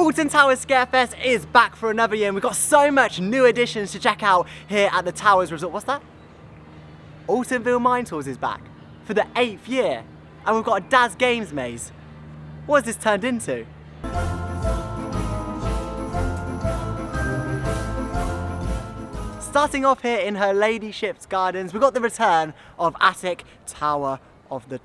Alton Towers Scarefest is back for another year and we've got so much new additions to check out here at the Towers Resort. What's that? Altonville Mine Tours is back for the 8th year and we've got a Daz Games maze. What has this turned into? Starting off here in her ladyship's gardens, we've got the return of Attic Tower of the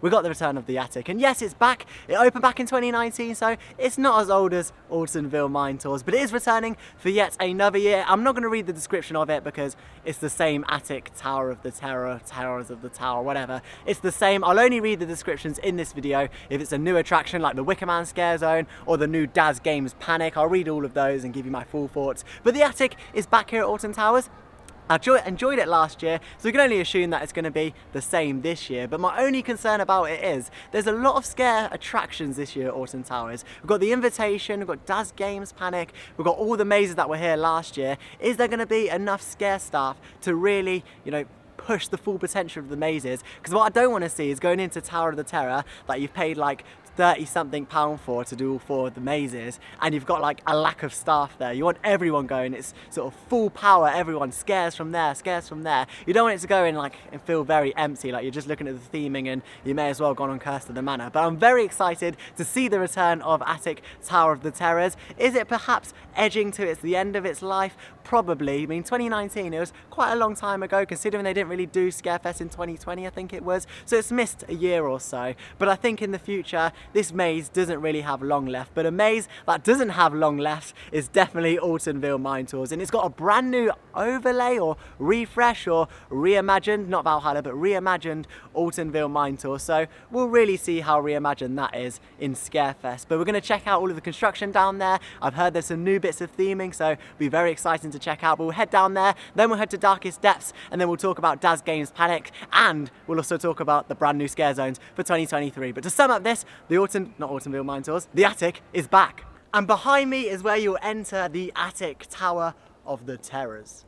we got the return of the attic, and yes, it's back. It opened back in 2019, so it's not as old as Altonville Mine Tours, but it is returning for yet another year. I'm not going to read the description of it because it's the same Attic Tower of the Terror, Towers of the Tower, whatever. It's the same. I'll only read the descriptions in this video if it's a new attraction like the Wickerman Scare Zone or the new Daz Games Panic. I'll read all of those and give you my full thoughts. But the attic is back here at Alton Towers. I enjoyed it last year, so we can only assume that it's going to be the same this year. But my only concern about it is there's a lot of scare attractions this year at Alton Towers. We've got the Invitation, we've got Daz Games Panic, we've got all the mazes that were here last year. Is there going to be enough scare staff to really, push the full potential of the mazes? Because what I don't want to see is going into Tower of the Terror that you've paid like 30 something pound for to do all 4 of the mazes, and you've got like a lack of staff there. You want everyone going, it's sort of full power, everyone scares from there, scares from there. You don't want it to go in like and feel very empty, like you're just looking at the theming and you may as well have gone on Curse of the Manor. But I'm very excited to see the return of Attic Tower of the Terrors. Is it perhaps edging to the end of its life? Probably. I mean, 2019, it was quite a long time ago considering they didn't really do Scarefest in 2020, I think it was. So it's missed a year or so. But I think in the future, this maze doesn't really have long left. But a maze that doesn't have long left is definitely Altonville Mine Tours. And it's got a brand new overlay or refresh or reimagined, not Valhalla, but reimagined Altonville Mine Tour. So we'll really see how reimagined that is in Scarefest. But we're going to check out all of the construction down there. I've heard there's some new bits of theming, so it'll be very exciting to check out. But we'll head down there, then we'll head to Darkest Depths, and then we'll talk about Daz Games Panic, and we'll also talk about the brand new scare zones for 2023. But to sum up this, the Altonville Mine Tours, the attic is back. And behind me is where you'll enter the Attic Tower of the Terrors.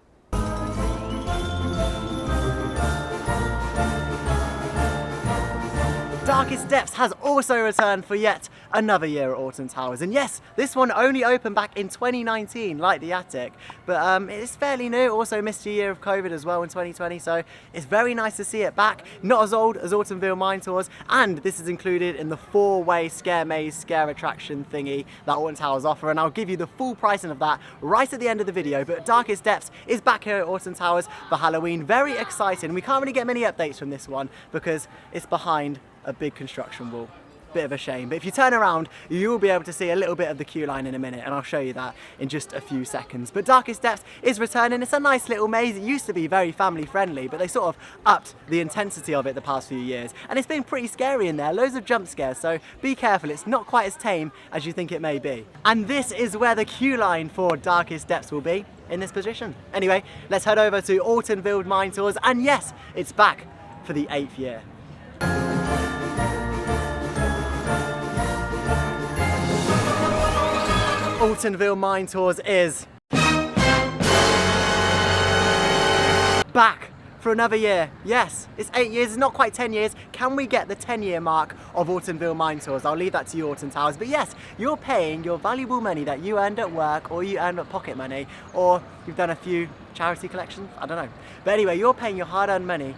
Darkest Depths has also returned for yet another year at Alton Towers, and yes, this one only opened back in 2019 like the attic, but it's fairly new. Also missed a year of COVID as well in 2020, so it's very nice to see it back. Not as old as Altonville Mine Tours, and this is included in the 4-way scare maze scare attraction thingy that Alton Towers offer, and I'll give you the full pricing of that right at the end of the video. But Darkest Depths is back here at Alton Towers for Halloween. Very exciting. We can't really get many updates from this one because it's behind a big construction wall. Bit of a shame, but if you turn around you will be able to see a little bit of the queue line in a minute, and I'll show you that in just a few seconds. But Darkest Depths is returning. It's a nice little maze. It used to be very family friendly, but they sort of upped the intensity of it the past few years, and it's been pretty scary in there. Loads of jump scares, so be careful. It's not quite as tame as you think it may be. And this is where the queue line for Darkest Depths will be, in this position. Anyway, let's head over to Altonville Mine Tours, and yes, it's back for the 8th year. Altonville Mine Tours is back for another year. Yes, it's 8 years, it's not quite 10 years. Can we get the 10-year mark of Altonville Mine Tours? I'll leave that to you, Alton Towers. But yes, you're paying your valuable money that you earned at work, or you earned at pocket money, or you've done a few charity collections, I don't know. But anyway, you're paying your hard-earned money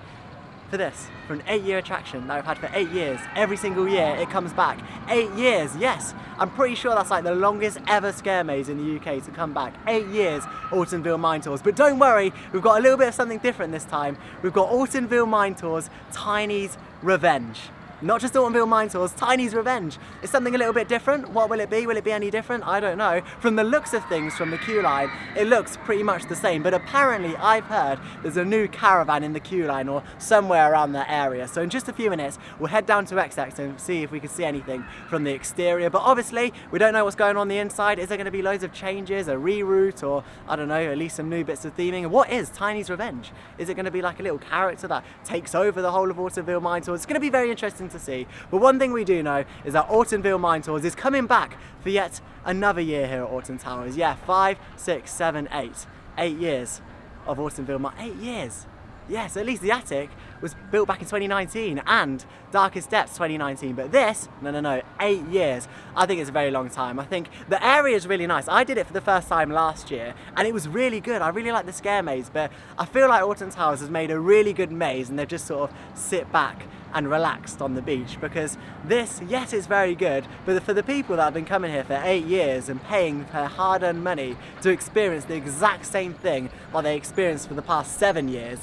for this, for an 8-year attraction that we've had for 8 years. Every single year it comes back. 8 years, yes. I'm pretty sure that's like the longest ever scare maze in the UK to come back. 8 years, Altonville Mine Tours. But don't worry, we've got a little bit of something different this time. We've got Altonville Mine Tours, Tiny's Revenge. Not just Altonville Mine Tours, Tiny's Revenge. It's something a little bit different. What will it be? Will it be any different? I don't know. From the looks of things from the queue line, it looks pretty much the same. But apparently, I've heard there's a new caravan in the queue line or somewhere around that area. So in just a few minutes, we'll head down to XX and see if we can see anything from the exterior. But obviously, we don't know what's going on the inside. Is there going to be loads of changes, a reroute, or I don't know, at least some new bits of theming? And what is Tiny's Revenge? Is it going to be like a little character that takes over the whole of Altonville Mine Tours? It's going to be very interesting to see. But one thing we do know is that Altonville Mine Tours is coming back for yet another year here at Alton Towers. Yeah, 5, 6, 7, 8. 8 years of Altonville Mine. 8 years. Yes, at least the attic was built back in 2019 and Darkening Steps 2019, but this, no, 8 years. I think it's a very long time. I think the area is really nice. I did it for the first time last year and it was really good. I really like the scare maze, but I feel like Alton Towers has made a really good maze and they've just sort of sit back and relaxed on the beach, because this, yes, it's very good, but for the people that have been coming here for 8 years and paying their hard-earned money to experience the exact same thing what they experienced for the past 7 years,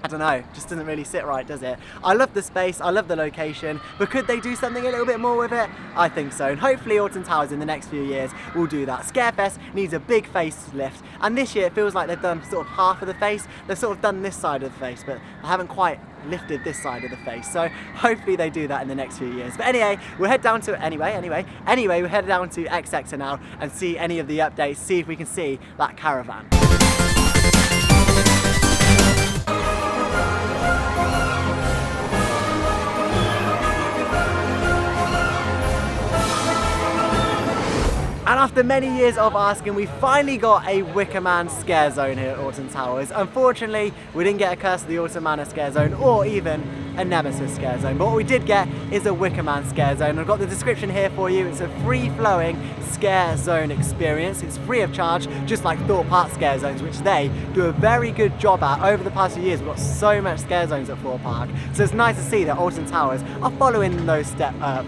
I don't know, just doesn't really sit right, does it? I love the space, I love the location, but could they do something a little bit more with it? I think so, and hopefully Alton Towers in the next few years will do that. Scarefest needs a big facelift, and this year it feels like they've done sort of half of the face. They've sort of done this side of the face, but they haven't quite lifted this side of the face, so hopefully they do that in the next few years. But anyway, we'll head down to we'll head down to X Sector now and see any of the updates, see if we can see that caravan. And after many years of asking, we finally got a Wickerman scare zone here at Alton Towers. Unfortunately, we didn't get a Curse of the Autumn Manor scare zone or even a Nemesis scare zone. But what we did get is a Wickerman scare zone. I've got the description here for you. It's a free-flowing scare zone experience. It's free of charge, just like Thorpe Park scare zones, which they do a very good job at. Over the past few years, we've got so much scare zones at Thorpe Park. So it's nice to see that Alton Towers are following in those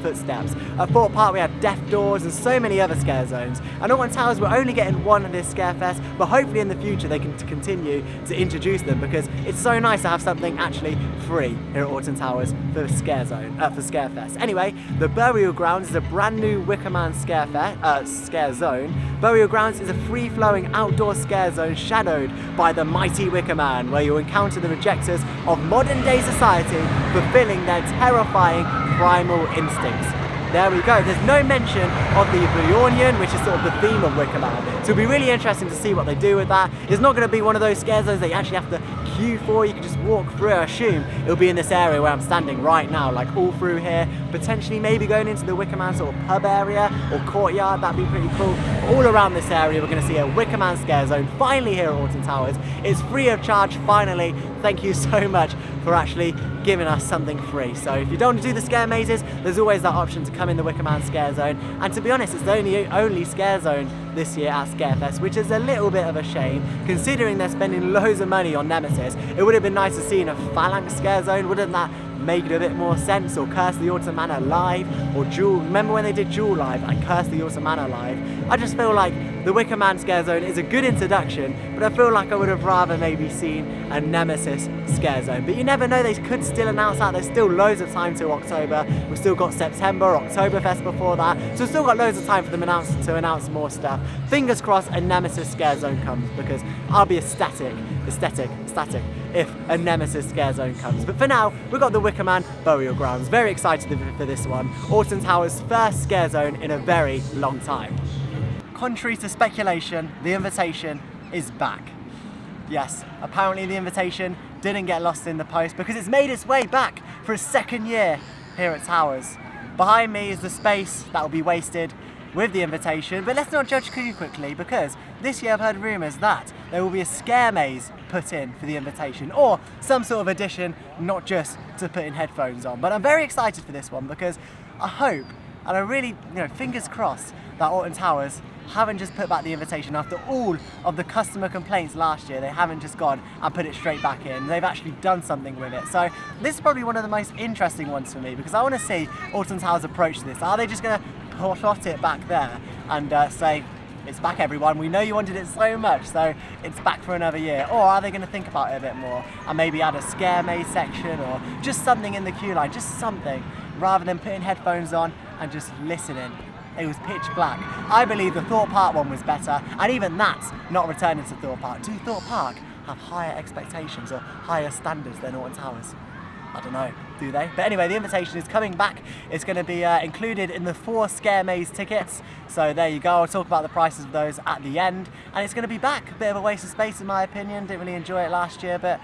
footsteps. At Thorpe Park, we had Death Doors and so many other scare zones. And Alton Towers, we're only getting one at this Scarefest, but hopefully in the future they can continue to introduce them, because it's so nice to have something actually free here at Alton Towers for Scarefest. Anyway, the Burial Grounds is a brand new Wickerman scare zone. Burial Grounds is a free-flowing outdoor scare zone shadowed by the mighty Wickerman, where you'll encounter the rejectors of modern-day society fulfilling their terrifying primal instincts. There we go. There's no mention of the Oblivion, which is sort of the theme of Wickerman. So it'll be really interesting to see what they do with that. It's not going to be one of those scare zones that you actually have to queue for. You can just walk through. I assume it'll be in this area where I'm standing right now, like all through here. Potentially maybe going into the Wickerman sort of pub area or courtyard. That'd be pretty cool. All around this area, we're going to see a Wickerman scare zone finally here at Alton Towers. It's free of charge finally. Thank you so much for actually giving us something free. So if you don't want to do the scare mazes, there's always that option to come in the Wickerman scare zone. And to be honest, it's the only scare zone this year at Scarefest, which is a little bit of a shame considering they're spending loads of money on Nemesis. It would have been nice to see in a Phalanx scare zone. Wouldn't that make it a bit more sense? Or Curse the Autumn Manor live, or Jewel. Remember when they did Jewel live and Curse the Autumn Manor live? I just feel like the Wickerman scare zone is a good introduction, but I feel like I would have rather maybe seen a Nemesis scare zone. But you never know, they could still announce that. There's still loads of time till October. We've still got September, Oktoberfest before that, so we've still got loads of time for them to announce more stuff. Fingers crossed a Nemesis scare zone comes, because I'll be ecstatic if a Nemesis scare zone comes. But for now, we've got the Wickerman Burial Grounds. Very excited for this one. Alton Towers' first scare zone in a very long time. Contrary to speculation, the invitation is back. Yes, apparently the invitation didn't get lost in the post, because it's made its way back for a second year here at Towers. Behind me is the space that will be wasted with the invitation, but let's not judge too quickly, because this year I've heard rumours that there will be a scare maze put in for the invitation, or some sort of addition, not just to put in headphones on. But I'm very excited for this one, because I hope, and I really, fingers crossed, that Alton Towers haven't just put back the invitation after all of the customer complaints last year. They haven't just gone and put it straight back in. They've actually done something with it. So this is probably one of the most interesting ones for me, because I want to see Alton Towers approach this. Are they just going to plot it back there and say, it's back everyone, we know you wanted it so much, so it's back for another year? Or are they going to think about it a bit more and maybe add a scare maze section, or just something in the queue line, just something, rather than putting headphones on and just listening? It was pitch black. I believe the Thorpe Park one was better, and even that's not returning to Thorpe Park. Do Thorpe Park have higher expectations or higher standards than Alton Towers? I don't know, do they? But anyway, the invitation is coming back. It's going to be included in the 4 Scare Maze tickets. So there you go. I'll talk about the prices of those at the end. And it's going to be back. A bit of a waste of space in my opinion. Didn't really enjoy it last year, but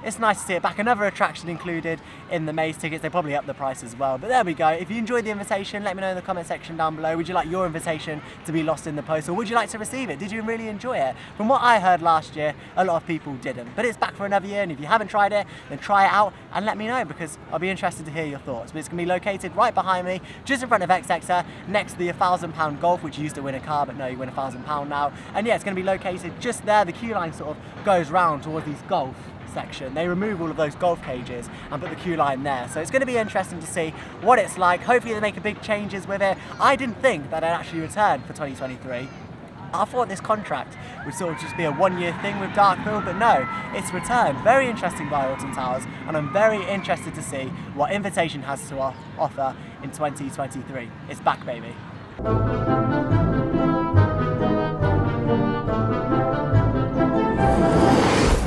it's nice to see it back. Another attraction included in the maze tickets. They probably upped the price as well. But there we go. If you enjoyed the invitation, let me know in the comment section down below. Would you like your invitation to be lost in the post, or would you like to receive it? Did you really enjoy it? From what I heard last year, a lot of people didn't. But it's back for another year, and if you haven't tried it, then try it out and let me know, because I'll be interested to hear your thoughts. But it's going to be located right behind me, just in front of X-Exer, next to the £1,000 golf, which you used to win a car, but no, you win £1,000 now. And yeah, it's going to be located just there. The queue line sort of goes round towards these golf section. They remove all of those golf cages and put the queue line there. So it's going to be interesting to see what it's like. Hopefully they make big changes with it. I didn't think that it actually returned for 2023. I thought this contract would sort of just be a one-year thing with Darkville, but no, it's returned. Very interesting by Alton Towers, and I'm very interested to see what Invitation has to offer in 2023. It's back, baby.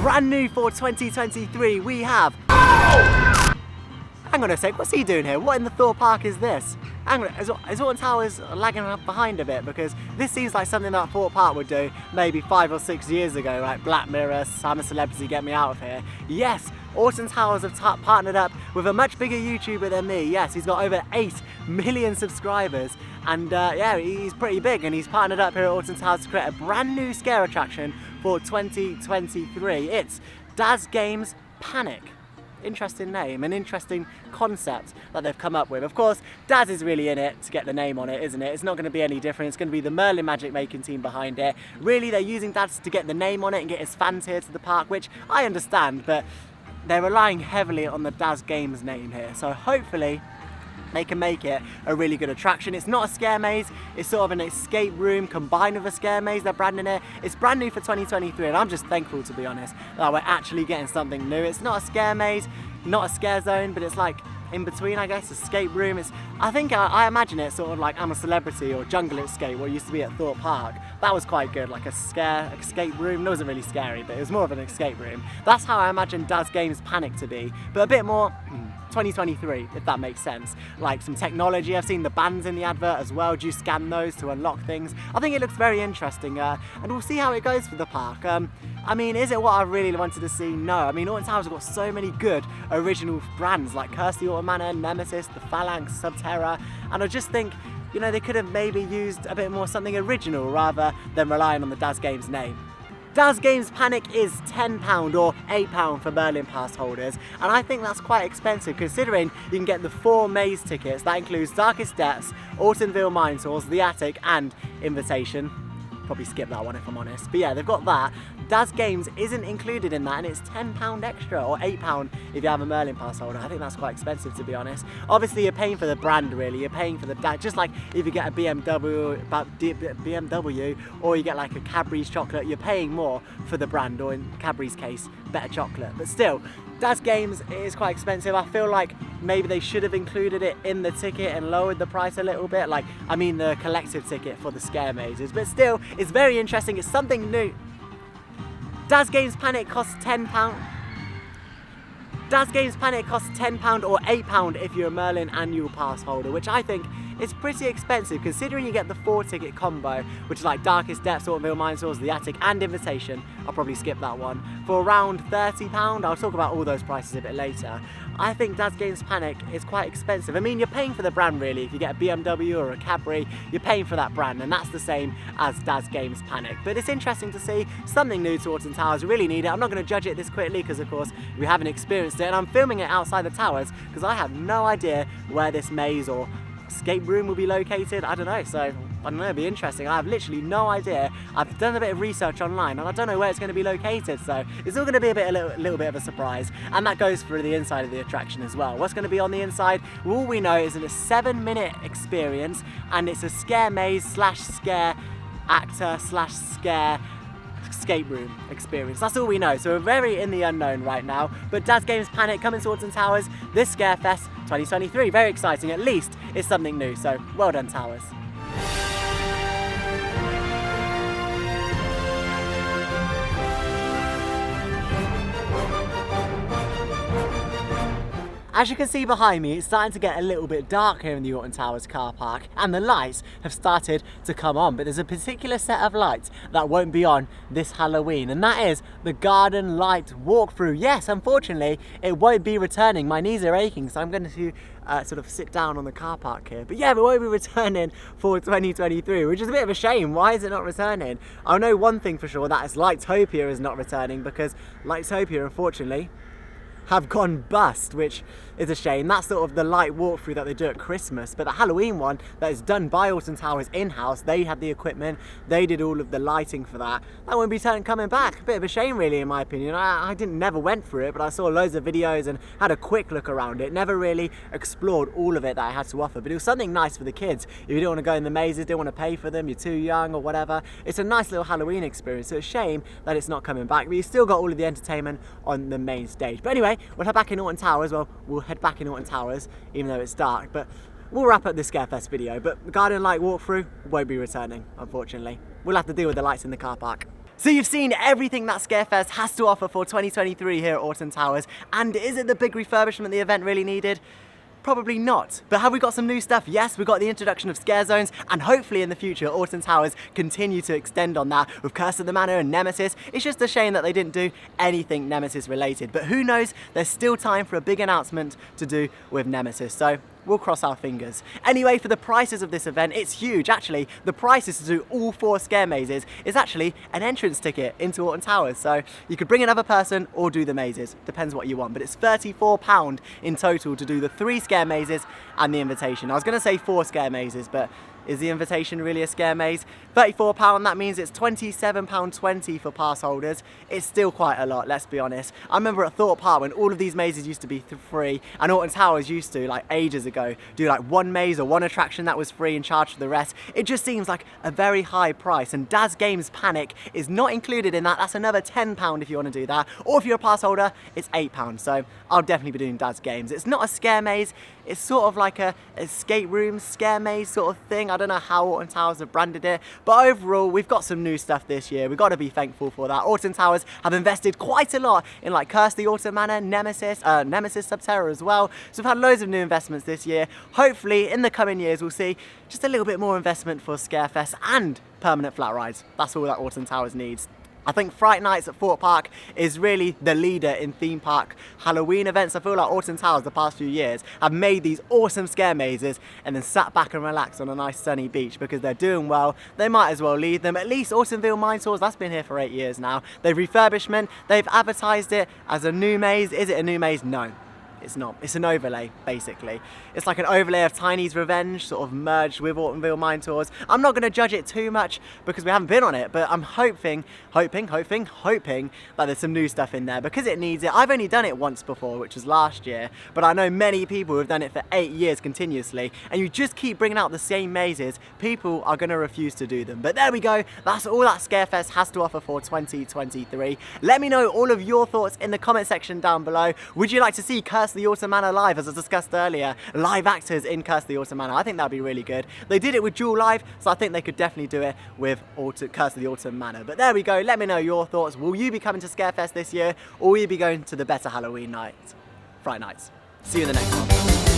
Brand new for 2023, we have... Hang on a sec, what's he doing here? What in the Thor Park is this? Hang on, is Alton Towers lagging up behind a bit? Because this seems like something that Thor Park would do maybe 5 or 6 years ago, like Black Mirror, I'm a Celebrity, Get Me Out of Here. Yes, Alton Towers have partnered up with a much bigger YouTuber than me. Yes, he's got over 8 million subscribers, and yeah, he's pretty big, and he's partnered up here at Alton Towers to create a brand new scare attraction for 2023. It's Daz Games Panic. Interesting name, an interesting concept that they've come up with. Of course, Daz is really in it to get the name on it, isn't it? It's not going to be any different. It's going to be the Merlin Magic making team behind it. Really, they're using Daz to get the name on it and get his fans here to the park, which I understand, but they're relying heavily on the Daz Games name here. So hopefully they can make it a really good attraction. It's not a scare maze, it's sort of an escape room combined with a scare maze. They're branding it. It's brand new for 2023, and I'm just thankful, to be honest, that we're actually getting something new. It's not a scare maze, not a scare zone, but it's like in between, I guess, escape room. It's, I think I imagine it sort of like I'm a Celebrity or Jungle Escape, what used to be at Thorpe Park. That was quite good, like a scare escape room. It wasn't really scary, but it was more of an escape room. That's how I imagine Daz Games Panic to be, but a bit more 2023, if that makes sense. Like some technology. I've seen the bands in the advert as well. Do you scan those to unlock things? I think it looks very interesting, and we'll see how it goes for the park. I mean, is it what I really wanted to see? No. I mean, Alton Towers have got so many good original brands like Kirsty Auto Manor, Nemesis, the Phalanx, Subterra, and I just think, you know, they could have maybe used a bit more something original rather than relying on the Daz Games name. Daz Games Panic is £10 or £8 for Merlin Pass holders, and I think that's quite expensive considering you can get the 4 maze tickets. That includes Darkening Steps, Ortonville Mine Tours, The Attic and Invitation. Probably skip that one if I'm honest, but yeah, they've got that. Daz Games isn't included in that, and it's £10 extra or £8 if you have a Merlin Pass holder. I think that's quite expensive, to be honest. Obviously you're paying for the brand, really. You're paying for the, just like if you get a BMW or you get like a Cadbury's chocolate, you're paying more for the brand, or in Cadbury's case, better chocolate. But still, Daz Games is quite expensive. I feel like maybe they should have included it in the ticket and lowered the price a little bit. Like, I mean the collective ticket for the scare mazes. But still, it's very interesting. It's something new. Daz Games Panic costs £10. Daz Games Panic costs £10 or £8 if you're a Merlin annual pass holder, which I think is pretty expensive considering you get the 4 ticket combo, which is like Darkest Depths, Ortonville Mine Tours, The Attic and Invitation. I'll probably skip that one. For around £30, I'll talk about all those prices a bit later. I think Daz Games Panic is quite expensive. I mean, you're paying for the brand really. If you get a BMW or a Cadbury, you're paying for that brand, and that's the same as Daz Games Panic. But it's interesting to see something new to Alton Towers. We really need it. I'm not going to judge it this quickly because, of course, we haven't experienced it, and I'm filming it outside the towers because I have no idea where this maze or escape room will be located. I don't know, so I don't know, it'll be interesting. I have literally no idea. I've done a bit of research online and I don't know where it's going to be located, so it's all going to be a little bit of a surprise, and that goes for the inside of the attraction as well. What's going to be on the inside? Well, all we know is that it's a 7-minute experience, and it's a scare maze / scare actor / scare escape room experience. That's all we know, so we're very in the unknown right now. But Daz Games Panic coming to Alton Towers this Scarefest 2023. Very exciting. At least it's something new, so well done, Towers. As you can see behind me, it's starting to get a little bit dark here in the Alton Towers car park, and the lights have started to come on, but there's a particular set of lights that won't be on this Halloween, and that is the garden light walkthrough. Yes, unfortunately, it won't be returning. My knees are aching, so I'm going to sort of sit down on the car park here. But yeah, it won't be returning for 2023, which is a bit of a shame. Why is it not returning? I know one thing for sure, that is Lightopia is not returning, because Lightopia, unfortunately, have gone bust, which is a shame. That's sort of the light walkthrough that they do at Christmas, but the Halloween one that is done by Alton Towers in-house, they had the equipment, they did all of the lighting for that. That won't be coming back. A bit of a shame really, in my opinion. I never went through it, but I saw loads of videos and had a quick look around it. Never really explored all of it that I had to offer, but it was something nice for the kids. If you don't want to go in the mazes, don't want to pay for them, you're too young or whatever, it's a nice little Halloween experience. So it's a shame that it's not coming back, but you still got all of the entertainment on the main stage. But anyway, we'll head back in Alton Towers. Well, we'll head back in Alton Towers, even though it's dark, but we'll wrap up this Scarefest video. But the garden light walkthrough won't be returning, unfortunately. We'll have to deal with the lights in the car park. So you've seen everything that Scarefest has to offer for 2023 here at Alton Towers, and is it the big refurbishment the event really needed? Probably not. But have we got some new stuff? Yes, we got the introduction of scare zones, and hopefully in the future Alton Towers continue to extend on that with Curse of the Manor and Nemesis. It's just a shame that they didn't do anything Nemesis related, but who knows, there's still time for a big announcement to do with Nemesis, so we'll cross our fingers. Anyway, for the prices of this event, it's huge. Actually, the prices to do all 4 scare mazes is actually an entrance ticket into Alton Towers. So you could bring another person or do the mazes. Depends what you want. But it's £34 in total to do the 3 scare mazes and the invitation. I was going to say 4 scare mazes, but is the invitation really a scare maze? £34, that means it's £27.20 for pass holders. It's still quite a lot, let's be honest. I remember at Thorpe Park when all of these mazes used to be free, and Alton Towers used to, like ages ago, do like one maze or one attraction that was free and charge for the rest. It just seems like a very high price, and Daz Games Panic is not included in that. That's another £10 if you want to do that, or if you're a pass holder, it's £8. So I'll definitely be doing Daz Games. It's not a scare maze, it's sort of like a escape room scare maze sort of thing. I don't know how Alton Towers have branded it, but overall we've got some new stuff this year. We've got to be thankful for that. Alton Towers have invested quite a lot in like Curse the Alton Manor, Nemesis Subterra as well. So we've had loads of new investments this year. Hopefully in the coming years we'll see just a little bit more investment for Scarefest and permanent flat rides. That's all that Alton Towers needs. I think Fright Nights at Thorpe Park is really the leader in theme park Halloween events. I feel like Alton Towers the past few years have made these awesome scare mazes and then sat back and relaxed on a nice sunny beach because they're doing well. They might as well lead them. At least Ortonville Mine Tours, that's been here for 8 years now. They've refurbishment, they've advertised it as a new maze. Is it a new maze? No. It's not. It's an overlay, basically. It's like an overlay of Tiny's Revenge, sort of merged with Ortonville Mine Tours. I'm not going to judge it too much because we haven't been on it, but I'm hoping that there's some new stuff in there because it needs it. I've only done it once before, which was last year, but I know many people who have done it for 8 years continuously, and you just keep bringing out the same mazes, people are going to refuse to do them. But there we go. That's all that Scarefest has to offer for 2023. Let me know all of your thoughts in the comment section down below. Would you like to see Curse the Alton Manor live, as I discussed earlier? Live actors in Curse the Alton Manor. I think that'd be really good. They did it with Jewel Live, so I think they could definitely do it with Curse of the Alton Manor. But there we go. Let me know your thoughts. Will you be coming to Scarefest this year, or will you be going to the better Halloween night? Fright Nights. See you in the next one.